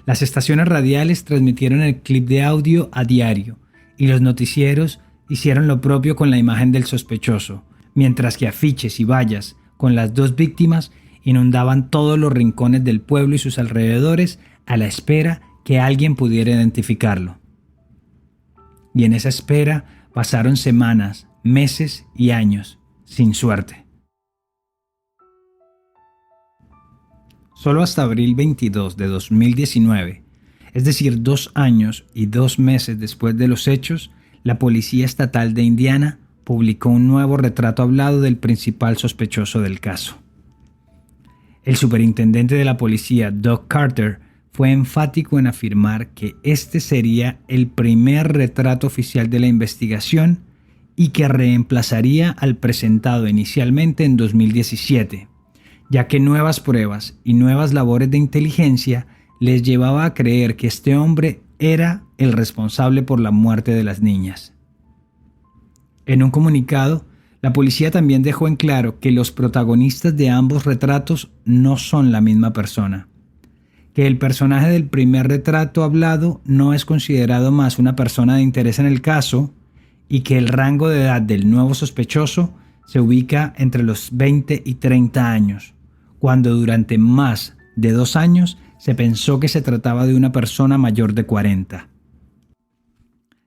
Las estaciones radiales transmitieron el clip de audio a diario y los noticieros hicieron lo propio con la imagen del sospechoso, mientras que afiches y vallas con las dos víctimas inundaban todos los rincones del pueblo y sus alrededores a la espera que alguien pudiera identificarlo. Y en esa espera pasaron semanas, meses y años, sin suerte. Solo hasta abril 22 de 2019, es decir, 2 años y 2 meses después de los hechos, la Policía Estatal de Indiana publicó un nuevo retrato hablado del principal sospechoso del caso. El superintendente de la policía, Doug Carter, fue enfático en afirmar que este sería el primer retrato oficial de la investigación y que reemplazaría al presentado inicialmente en 2017, ya que nuevas pruebas y nuevas labores de inteligencia les llevaba a creer que este hombre era el responsable por la muerte de las niñas. En un comunicado, la policía también dejó en claro que los protagonistas de ambos retratos no son la misma persona, que el personaje del primer retrato hablado no es considerado más una persona de interés en el caso y que el rango de edad del nuevo sospechoso se ubica entre los 20 y 30 años, cuando durante más de 2 años se pensó que se trataba de una persona mayor de 40.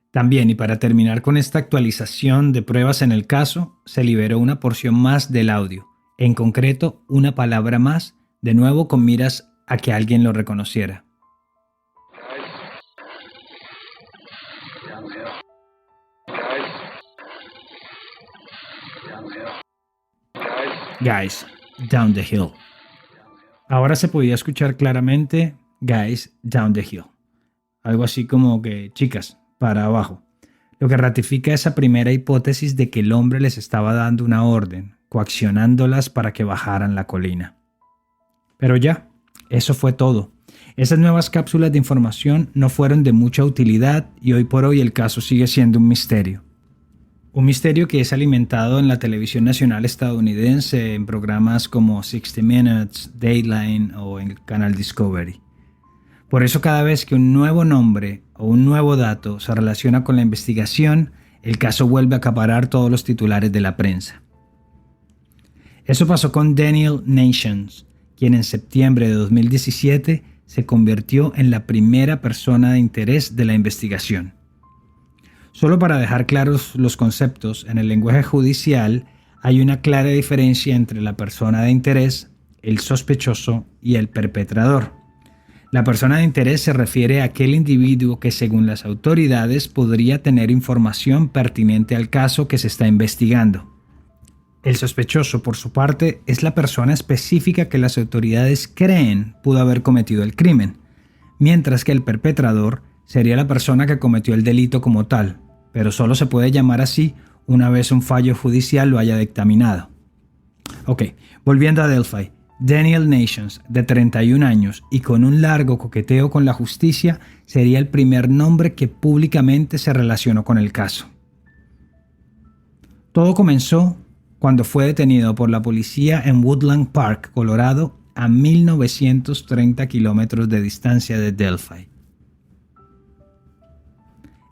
También, y para terminar con esta actualización de pruebas en el caso, se liberó una porción más del audio, en concreto una palabra más, de nuevo con miras a que alguien lo reconociera. Guys, down the hill. Ahora se podía escuchar claramente Guys, down the hill. Algo así como que, chicas, para abajo. Lo que ratifica esa primera hipótesis de que el hombre les estaba dando una orden, coaccionándolas para que bajaran la colina. Pero ya, eso fue todo. Esas nuevas cápsulas de información no fueron de mucha utilidad y hoy por hoy el caso sigue siendo un misterio. Un misterio que es alimentado en la televisión nacional estadounidense en programas como 60 Minutes, Dateline o en el canal Discovery. Por eso cada vez que un nuevo nombre o un nuevo dato se relaciona con la investigación, el caso vuelve a acaparar todos los titulares de la prensa. Eso pasó con Daniel Nations, quien en septiembre de 2017 se convirtió en la primera persona de interés de la investigación. Solo para dejar claros los conceptos, en el lenguaje judicial hay una clara diferencia entre la persona de interés, el sospechoso y el perpetrador. La persona de interés se refiere a aquel individuo que, según las autoridades, podría tener información pertinente al caso que se está investigando. El sospechoso, por su parte, es la persona específica que las autoridades creen pudo haber cometido el crimen, mientras que el perpetrador sería la persona que cometió el delito como tal, pero solo se puede llamar así una vez un fallo judicial lo haya dictaminado. Ok, volviendo a Delphi. Daniel Nations, de 31 años y con un largo coqueteo con la justicia, sería el primer nombre que públicamente se relacionó con el caso. Todo comenzó cuando fue detenido por la policía en Woodland Park, Colorado, a 1930 kilómetros de distancia de Delphi.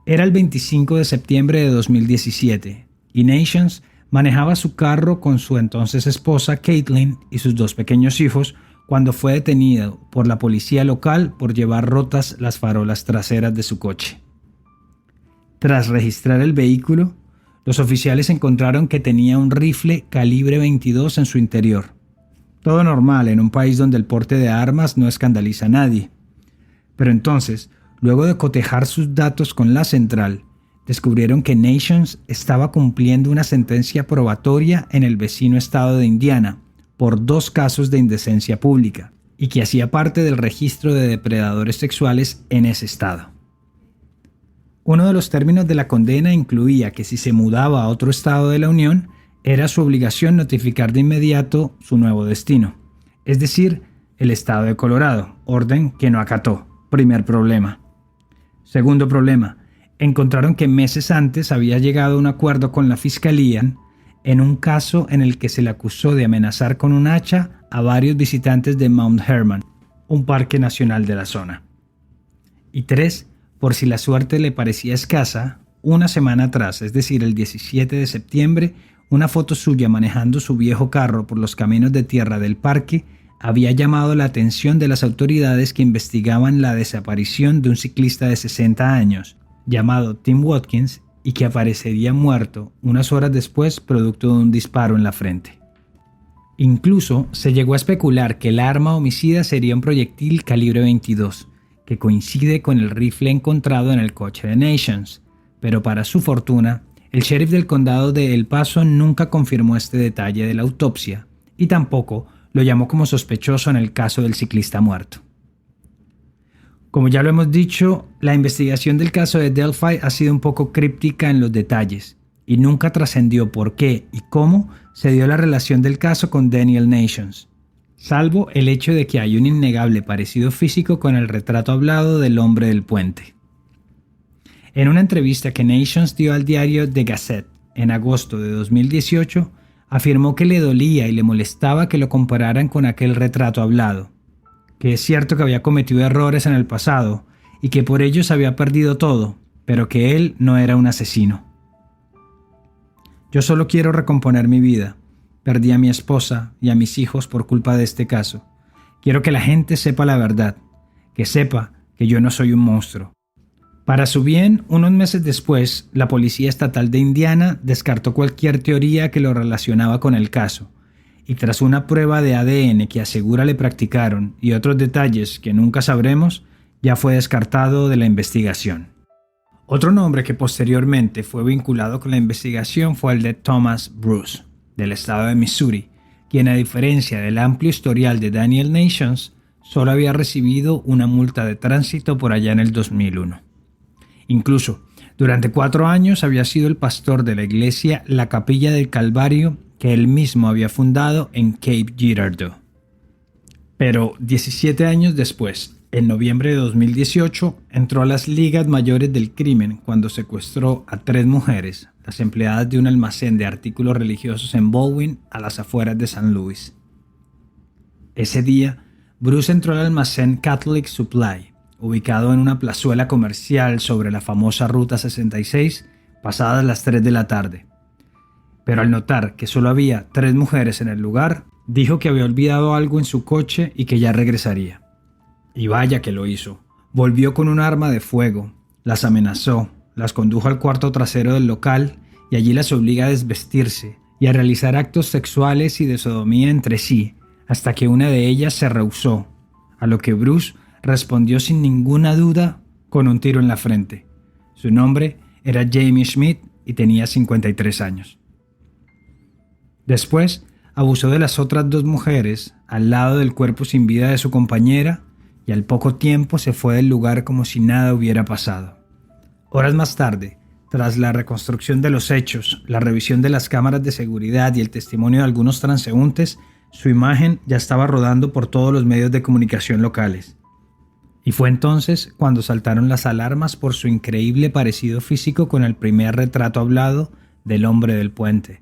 Era el 25 de septiembre de 2017 y Nations manejaba su carro con su entonces esposa Caitlin y sus 2 pequeños hijos cuando fue detenido por la policía local por llevar rotas las farolas traseras de su coche. Tras registrar el vehículo, los oficiales encontraron que tenía un rifle calibre 22 en su interior. Todo normal en un país donde el porte de armas no escandaliza a nadie. Pero entonces, luego de cotejar sus datos con la central, descubrieron que Nations estaba cumpliendo una sentencia probatoria en el vecino estado de Indiana por 2 casos de indecencia pública y que hacía parte del registro de depredadores sexuales en ese estado. Uno de los términos de la condena incluía que si se mudaba a otro estado de la Unión, era su obligación notificar de inmediato su nuevo destino, es decir, el estado de Colorado, orden que no acató. Primer problema. Segundo problema. Encontraron que meses antes había llegado a un acuerdo con la fiscalía en un caso en el que se le acusó de amenazar con un hacha a varios visitantes de Mount Herman, un parque nacional de la zona. Y 3, por si la suerte le parecía escasa, una semana atrás, es decir, el 17 de septiembre, una foto suya manejando su viejo carro por los caminos de tierra del parque había llamado la atención de las autoridades que investigaban la desaparición de un ciclista de 60 años, llamado Tim Watkins, y que aparecería muerto unas horas después producto de un disparo en la frente. Incluso se llegó a especular que el arma homicida sería un proyectil calibre 22, que coincide con el rifle encontrado en el coche de Nations, pero para su fortuna, el sheriff del condado de El Paso nunca confirmó este detalle de la autopsia y tampoco lo llamó como sospechoso en el caso del ciclista muerto. Como ya lo hemos dicho, la investigación del caso de Delphi ha sido un poco críptica en los detalles y nunca trascendió por qué y cómo se dio la relación del caso con Daniel Nations, salvo el hecho de que hay un innegable parecido físico con el retrato hablado del hombre del puente. En una entrevista que Nations dio al diario The Gazette en agosto de 2018, afirmó que le dolía y le molestaba que lo compararan con aquel retrato hablado, que es cierto que había cometido errores en el pasado y que por ellos había perdido todo, pero que él no era un asesino. Yo solo quiero recomponer mi vida. Perdí a mi esposa y a mis hijos por culpa de este caso. Quiero que la gente sepa la verdad, que sepa que yo no soy un monstruo. Para su bien, unos meses después, la Policía Estatal de Indiana descartó cualquier teoría que lo relacionaba con el caso, y tras una prueba de ADN que asegura le practicaron y otros detalles que nunca sabremos, ya fue descartado de la investigación. Otro nombre que posteriormente fue vinculado con la investigación fue el de Thomas Bruce, del estado de Missouri, quien, a diferencia del amplio historial de Daniel Nations, solo había recibido una multa de tránsito por allá en el 2001. Incluso, durante 4 años había sido el pastor de la iglesia La Capilla del Calvario que él mismo había fundado en Cape Girardeau. Pero 17 años después, en noviembre de 2018, entró a las ligas mayores del crimen cuando secuestró a 3 mujeres, las empleadas de un almacén de artículos religiosos en Baldwin, a las afueras de San Luis. Ese día, Bruce entró al almacén Catholic Supply, ubicado en una plazuela comercial sobre la famosa Ruta 66, pasadas las 3 de la tarde. Pero al notar que solo había 3 mujeres en el lugar, dijo que había olvidado algo en su coche y que ya regresaría. Y vaya que lo hizo. Volvió con un arma de fuego, las amenazó, las condujo al cuarto trasero del local y allí las obliga a desvestirse y a realizar actos sexuales y de sodomía entre sí, hasta que una de ellas se rehusó, a lo que Bruce respondió sin ninguna duda con un tiro en la frente. Su nombre era Jamie Schmidt y tenía 53 años. Después, abusó de las otras 2 mujeres al lado del cuerpo sin vida de su compañera y al poco tiempo se fue del lugar como si nada hubiera pasado. Horas más tarde, tras la reconstrucción de los hechos, la revisión de las cámaras de seguridad y el testimonio de algunos transeúntes, su imagen ya estaba rodando por todos los medios de comunicación locales. Y fue entonces cuando saltaron las alarmas por su increíble parecido físico con el primer retrato hablado del hombre del puente.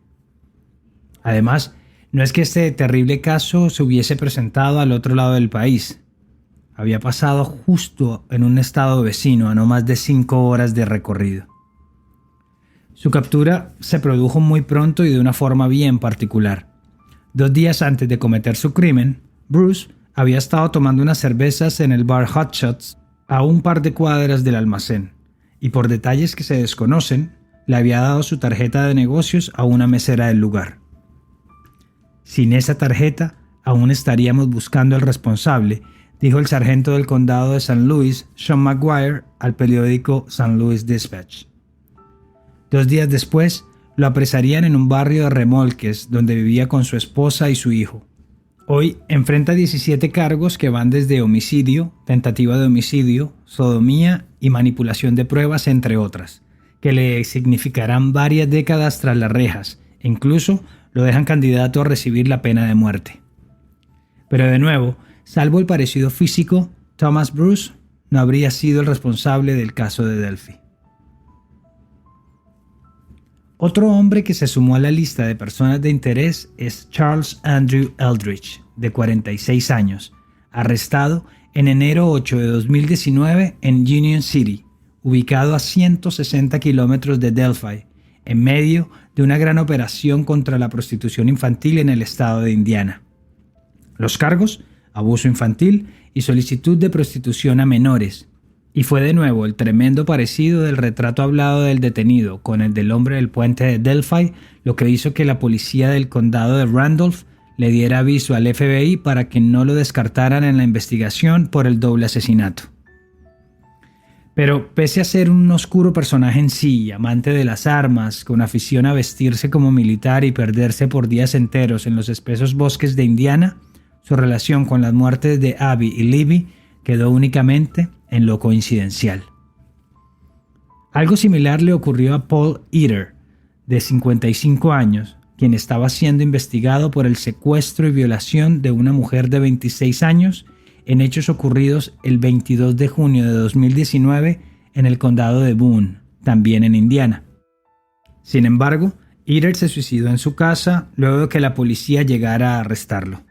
Además, no es que este terrible caso se hubiese presentado al otro lado del país. Había pasado justo en un estado vecino a no más de 5 horas de recorrido. Su captura se produjo muy pronto y de una forma bien particular. 2 días antes de cometer su crimen, Bruce había estado tomando unas cervezas en el bar Hot Shots a un par de cuadras del almacén y por detalles que se desconocen, le había dado su tarjeta de negocios a una mesera del lugar. Sin esa tarjeta, aún estaríamos buscando al responsable, dijo el sargento del condado de San Luis, Sean McGuire, al periódico St. Louis Dispatch. 2 días después, lo apresarían en un barrio de remolques donde vivía con su esposa y su hijo. Hoy enfrenta 17 cargos que van desde homicidio, tentativa de homicidio, sodomía y manipulación de pruebas, entre otras, que le significarán varias décadas tras las rejas e incluso lo dejan candidato a recibir la pena de muerte. Pero de nuevo, salvo el parecido físico, Thomas Bruce no habría sido el responsable del caso de Delphi. Otro hombre que se sumó a la lista de personas de interés es Charles Andrew Eldridge, de 46 años, arrestado en enero 8 de 2019 en Union City, ubicado a 160 kilómetros de Delphi, en medio de una gran operación contra la prostitución infantil en el estado de Indiana. Los cargos: abuso infantil y solicitud de prostitución a menores. Y fue de nuevo el tremendo parecido del retrato hablado del detenido con el del hombre del puente de Delphi lo que hizo que la policía del condado de Randolph le diera aviso al FBI para que no lo descartaran en la investigación por el doble asesinato. Pero pese a ser un oscuro personaje en sí, amante de las armas, con afición a vestirse como militar y perderse por días enteros en los espesos bosques de Indiana, su relación con las muertes de Abby y Libby quedó únicamente en lo coincidencial. Algo similar le ocurrió a Paul Eater, de 55 años, quien estaba siendo investigado por el secuestro y violación de una mujer de 26 años en hechos ocurridos el 22 de junio de 2019 en el condado de Boone, también en Indiana. Sin embargo, Eater se suicidó en su casa luego de que la policía llegara a arrestarlo.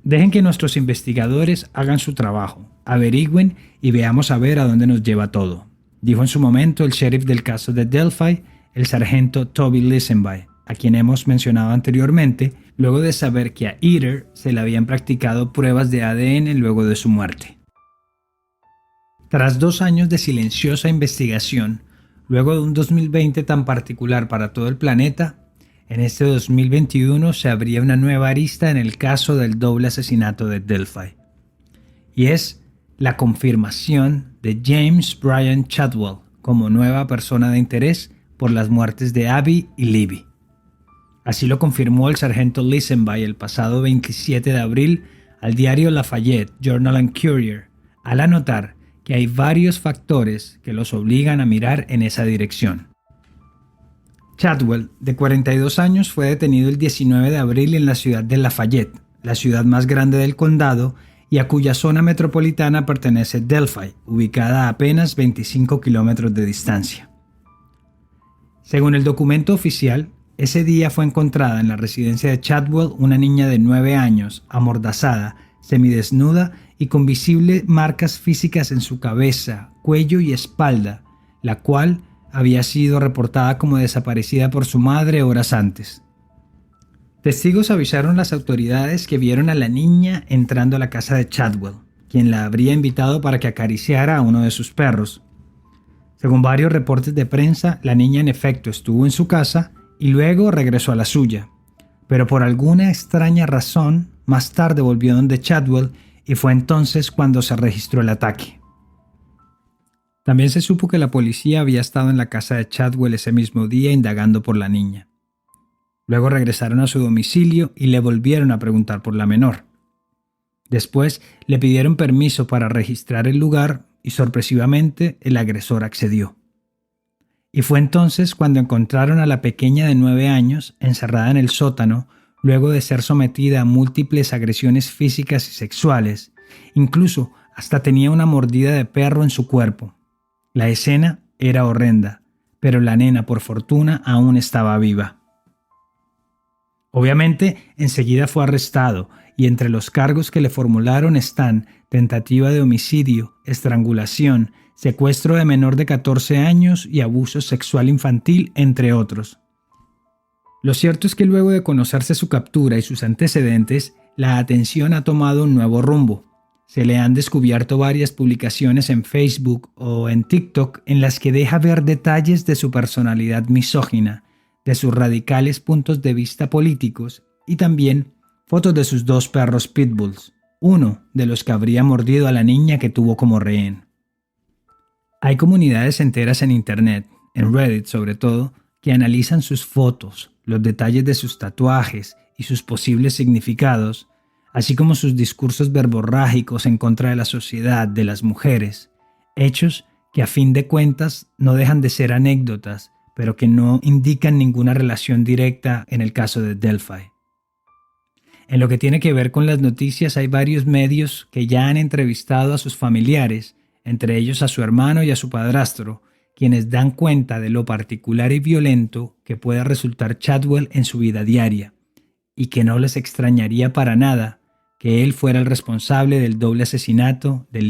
Dejen que nuestros investigadores hagan su trabajo, averigüen y veamos a ver a dónde nos lleva todo, dijo en su momento el sheriff del caso de Delphi, el sargento Toby Lisenby, a quien hemos mencionado anteriormente, luego de saber que a Eater se le habían practicado pruebas de ADN luego de su muerte. Tras 2 años de silenciosa investigación, luego de un 2020 tan particular para todo el planeta, en este 2021 se abría una nueva arista en el caso del doble asesinato de Delphi. Y es la confirmación de James Bryan Chadwell como nueva persona de interés por las muertes de Abby y Libby. Así lo confirmó el sargento Lisenby el pasado 27 de abril al diario Lafayette Journal and Courier, al anotar que hay varios factores que los obligan a mirar en esa dirección. Chadwell, de 42 años, fue detenido el 19 de abril en la ciudad de Lafayette, la ciudad más grande del condado y a cuya zona metropolitana pertenece Delphi, ubicada a apenas 25 kilómetros de distancia. Según el documento oficial, ese día fue encontrada en la residencia de Chadwell una niña de 9 años, amordazada, semidesnuda y con visibles marcas físicas en su cabeza, cuello y espalda, la cual había sido reportada como desaparecida por su madre horas antes. Testigos avisaron a las autoridades que vieron a la niña entrando a la casa de Chadwell, quien la habría invitado para que acariciara a uno de sus perros. Según varios reportes de prensa, la niña en efecto estuvo en su casa y luego regresó a la suya, pero por alguna extraña razón, más tarde volvió donde Chadwell y fue entonces cuando se registró el ataque. También se supo que la policía había estado en la casa de Chadwell ese mismo día indagando por la niña. Luego regresaron a su domicilio y le volvieron a preguntar por la menor. Después le pidieron permiso para registrar el lugar y sorpresivamente el agresor accedió. Y fue entonces cuando encontraron a la pequeña de 9 años encerrada en el sótano luego de ser sometida a múltiples agresiones físicas y sexuales. Incluso hasta tenía una mordida de perro en su cuerpo. La escena era horrenda, pero la nena, por fortuna, aún estaba viva. Obviamente, enseguida fue arrestado y entre los cargos que le formularon están tentativa de homicidio, estrangulación, secuestro de menor de 14 años y abuso sexual infantil, entre otros. Lo cierto es que luego de conocerse su captura y sus antecedentes, la atención ha tomado un nuevo rumbo. Se le han descubierto varias publicaciones en Facebook o en TikTok en las que deja ver detalles de su personalidad misógina, de sus radicales puntos de vista políticos y también fotos de sus 2 perros pitbulls, uno de los que habría mordido a la niña que tuvo como rehén. Hay comunidades enteras en Internet, en Reddit sobre todo, que analizan sus fotos, los detalles de sus tatuajes y sus posibles significados, así como sus discursos verborrágicos en contra de la sociedad, de las mujeres, hechos que a fin de cuentas no dejan de ser anécdotas, pero que no indican ninguna relación directa en el caso de Delphi. En lo que tiene que ver con las noticias, hay varios medios que ya han entrevistado a sus familiares, entre ellos a su hermano y a su padrastro, quienes dan cuenta de lo particular y violento que puede resultar Chadwell en su vida diaria, y que no les extrañaría para nada que él fuera el responsable del doble asesinato del